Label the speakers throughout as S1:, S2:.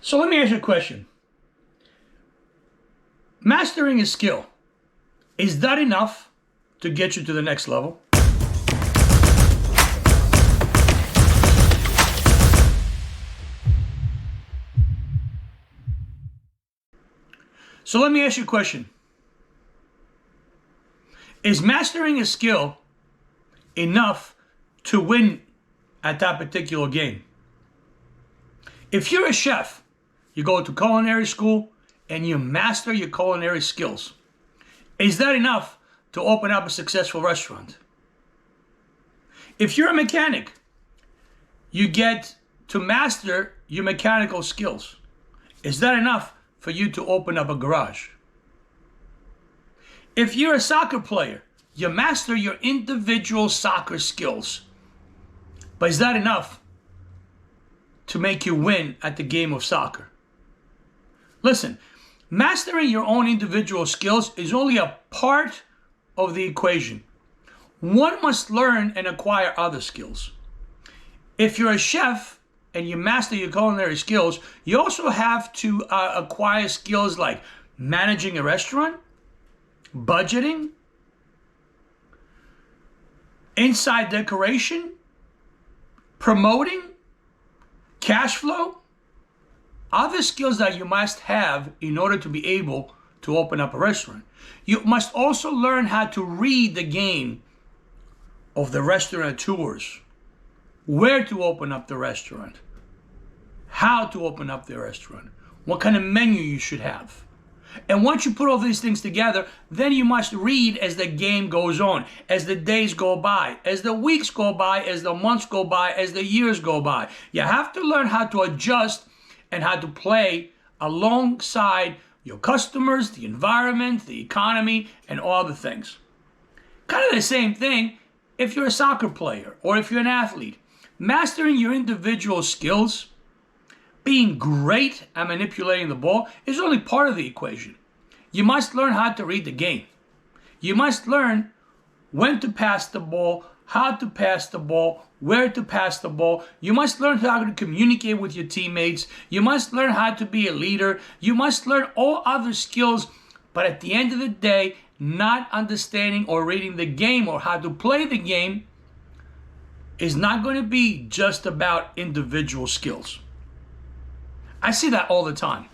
S1: So let me ask you a question. Mastering a skill, is that enough to get you to the next level? So let me ask you a question. Is mastering a skill enough to win at that particular game? If you're a chef, you go to culinary school and you master your culinary skills, is that enough to open up a successful restaurant? If you're a mechanic, you get to master your mechanical skills. Is that enough for you to open up a garage? If you're a soccer player, you master your individual soccer skills. But is that enough to make you win at the game of soccer? Listen, mastering your own individual skills is only a part of the equation. One must learn and acquire other skills. If you're a chef and you master your culinary skills, you also have to acquire skills like managing a restaurant, budgeting, inside decoration, promoting, cash flow, other skills that you must have in order to be able to open up a restaurant. You must also learn how to read the game of the restaurateurs, where to open up the restaurant, how to open up the restaurant, what kind of menu you should have. And once you put all these things together, then you must read as the game goes on, as the days go by, as the weeks go by, as the months go by, as the years go by. You have to learn how to adjust and how to play alongside your customers, the environment, the economy, and all the things. Kind of the same thing if you're a soccer player or if you're an athlete. Mastering your individual skills, being great at manipulating the ball, is only part of the equation. You must learn how to read the game. You must learn when to pass the ball, how to pass the ball, where to pass the ball. You must learn how to communicate with your teammates. You must learn how to be a leader. You must learn all other skills. But at the end of the day, not understanding or reading the game or how to play the game is not going to be just about individual skills. I see that all the time.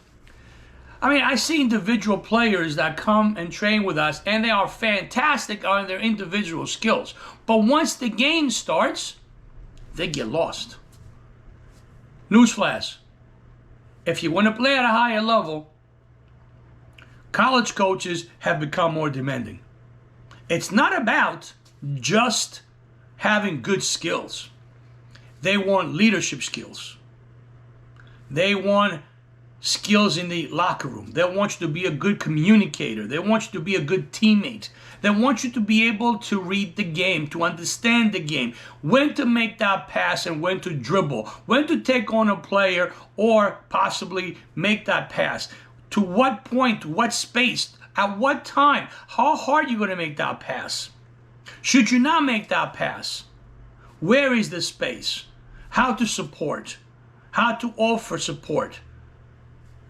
S1: I mean, I see individual players that come and train with us, and they are fantastic on their individual skills. But once the game starts, they get lost. Newsflash: if you want to play at a higher level, college coaches have become more demanding. It's not about just having good skills. They want leadership skills. They want skills in the locker room. They want you to be a good communicator. They want you to be a good teammate. They want you to be able to read the game, to understand the game, when to make that pass and when to dribble, when to take on a player or possibly make that pass, to what point, to what space, at what time, how hard you're going to make that pass. Should you not make that pass? Where is the space? How to support? How to offer support?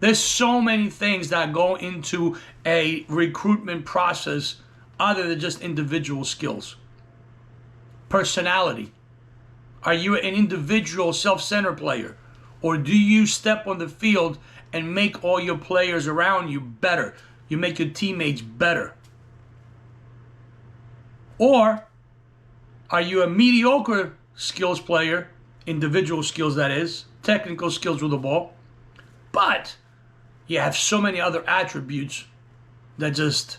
S1: There's so many things that go into a recruitment process other than just individual skills. Personality. Are you an individual self-centered player? Or do you step on the field and make all your players around you better? You make your teammates better? Or are you a mediocre skills player, individual skills that is, technical skills with the ball, but you have so many other attributes that just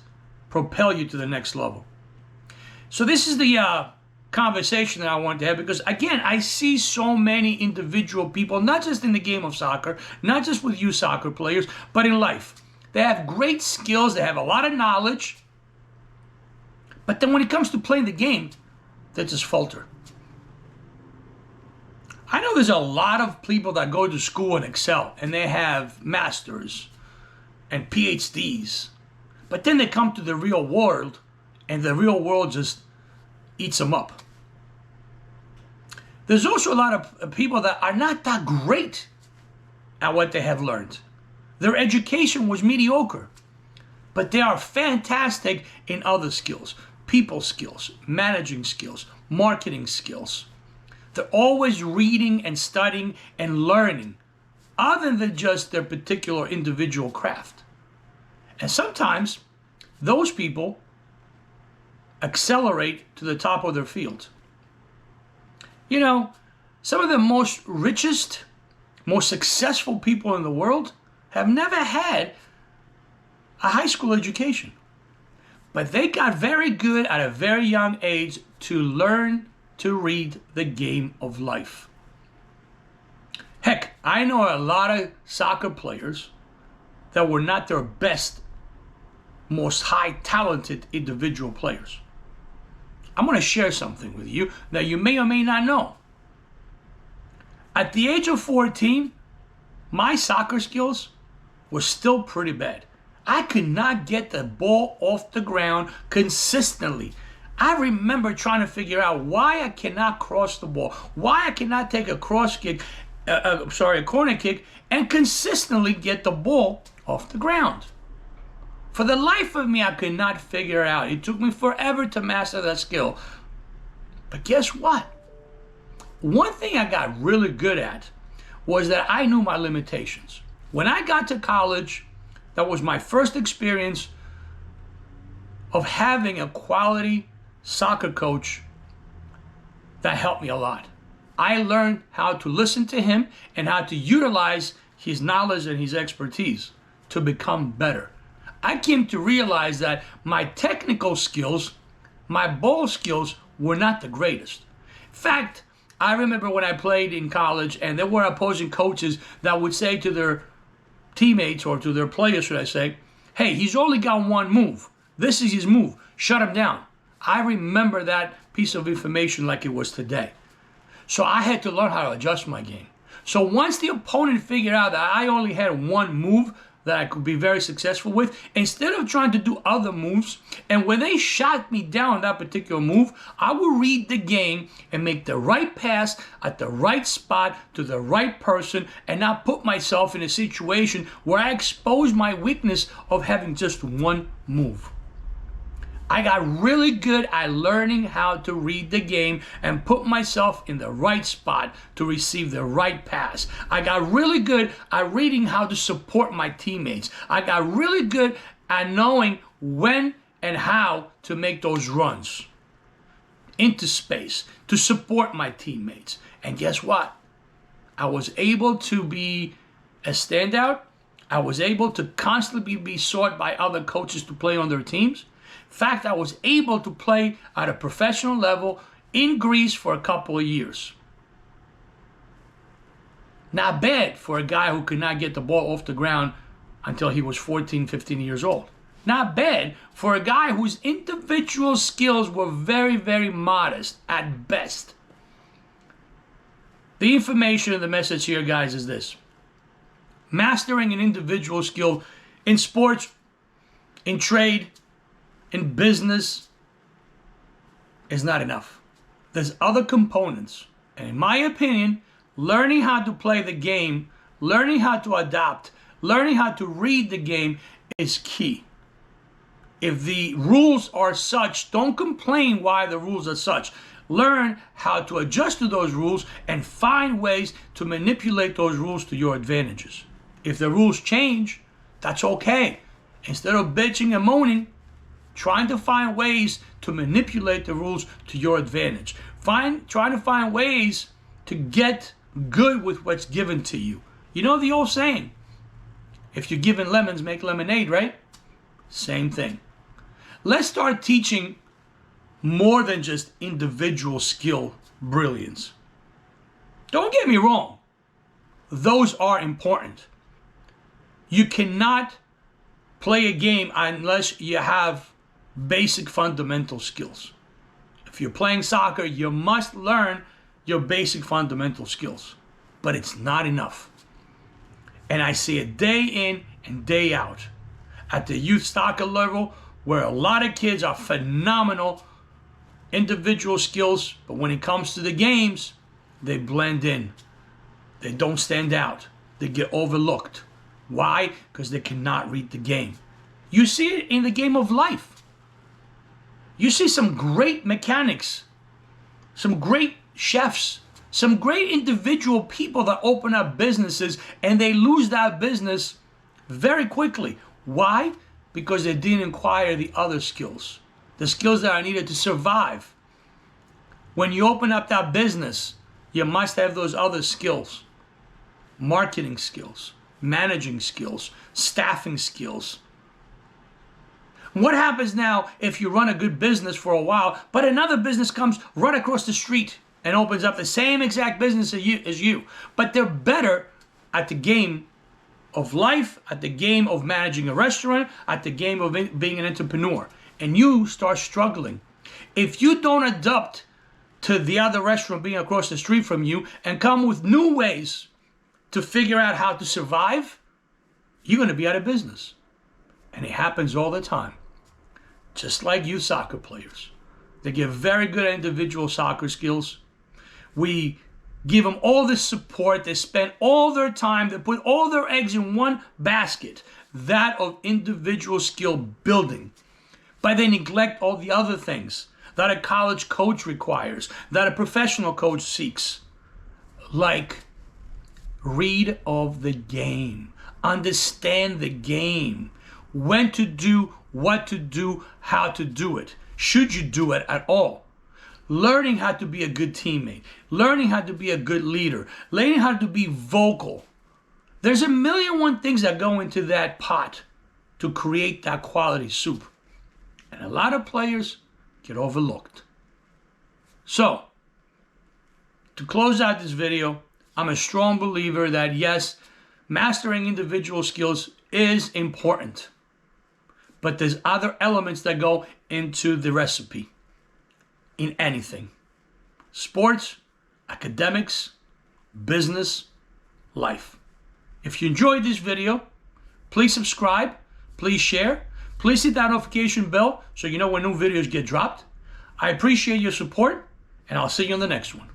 S1: propel you to the next level? So this is the conversation that I want to have, because again, I see so many individual people, not just in the game of soccer, not just with you soccer players, but in life. They have great skills, they have a lot of knowledge, but then when it comes to playing the game, they just falter. I know there's a lot of people that go to school and excel, and they have masters and PhDs, but then they come to the real world, and the real world just eats them up. There's also a lot of people that are not that great at what they have learned. Their education was mediocre, but they are fantastic in other skills, people skills, managing skills, marketing skills. They're always reading and studying and learning other than just their particular individual craft. And sometimes those people accelerate to the top of their field. You know, some of the most richest, most successful people in the world have never had a high school education. But they got very good at a very young age to learn to read the game of life. Heck, I know a lot of soccer players that were not their best, most high talented individual players. I'm going to share something with you that you may or may not know. At the age of 14, my soccer skills were still pretty bad. I could not get the ball off the ground consistently. I remember trying to figure out why I cannot cross the ball, why I cannot take a a corner kick, and consistently get the ball off the ground. For the life of me, I could not figure it out. It took me forever to master that skill. But guess what? One thing I got really good at was that I knew my limitations. When I got to college, that was my first experience of having a quality soccer coach that helped me a lot. I learned how to listen to him and how to utilize his knowledge and his expertise to become better. I came to realize that my technical skills, my ball skills, were not the greatest. In fact, I remember when I played in college and there were opposing coaches that would say to their teammates, or to their players, should I say, hey, he's only got one move. This is his move. Shut him down. I remember that piece of information like it was today. So I had to learn how to adjust my game. So once the opponent figured out that I only had one move that I could be very successful with, instead of trying to do other moves, and when they shot me down that particular move, I would read the game and make the right pass at the right spot to the right person, and not put myself in a situation where I expose my weakness of having just one move. I got really good at learning how to read the game and put myself in the right spot to receive the right pass. I got really good at reading how to support my teammates. I got really good at knowing when and how to make those runs into space to support my teammates. And guess what? I was able to be a standout. I was able to constantly be sought by other coaches to play on their teams. In fact, I was able to play at a professional level in Greece for a couple of years. Not bad for a guy who could not get the ball off the ground until he was 14, 15 years old. Not bad for a guy whose individual skills were very, very modest at best. The information and the message here, guys, is this. Mastering an individual skill in sports, in trade, in business is not enough. There's other components. And in my opinion, learning how to play the game, learning how to adapt, learning how to read the game is key. If the rules are such, don't complain why the rules are such. Learn how to adjust to those rules and find ways to manipulate those rules to your advantages. If the rules change, that's okay. Instead of bitching and moaning, trying to find ways to manipulate the rules to your advantage. Trying to find ways to get good with what's given to you. You know the old saying, if you're given lemons, make lemonade, right? Same thing. Let's start teaching more than just individual skill brilliance. Don't get me wrong. Those are important. You cannot play a game unless you have basic fundamental skills. If you're playing soccer, you must learn your basic fundamental skills. But it's not enough. And I see it day in and day out. At the youth soccer level, where a lot of kids are phenomenal individual skills, but when it comes to the games, they blend in. They don't stand out. they get overlooked. Why? Because they cannot read the game. You see it in the game of life. You see some great mechanics, some great chefs, some great individual people that open up businesses and they lose that business very quickly. Why? Because they didn't acquire the other skills, the skills that are needed to survive. When you open up that business, you must have those other skills: marketing skills, managing skills, staffing skills. What happens now if you run a good business for a while, but another business comes right across the street and opens up the same exact business as you, but they're better at the game of life, at the game of managing a restaurant, at the game of being an entrepreneur, and you start struggling. If you don't adapt to the other restaurant being across the street from you and come with new ways to figure out how to survive, you're going to be out of business. And it happens all the time. Just like you soccer players. They get very good at individual soccer skills. We give them all this support. They spend all their time. They put all their eggs in one basket, that of individual skill building. But they neglect all the other things that a college coach requires, that a professional coach seeks. Like, read of the game. Understand the game. When to do, what to do, how to do it. Should you do it at all? Learning how to be a good teammate. Learning how to be a good leader. Learning how to be vocal. There's a million and one things that go into that pot to create that quality soup. And a lot of players get overlooked. So, to close out this video, I'm a strong believer that yes, mastering individual skills is important. But there's other elements that go into the recipe in anything. Sports, academics, business, life. If you enjoyed this video, please subscribe, please share, please hit that notification bell so you know when new videos get dropped. I appreciate your support, and I'll see you in the next one.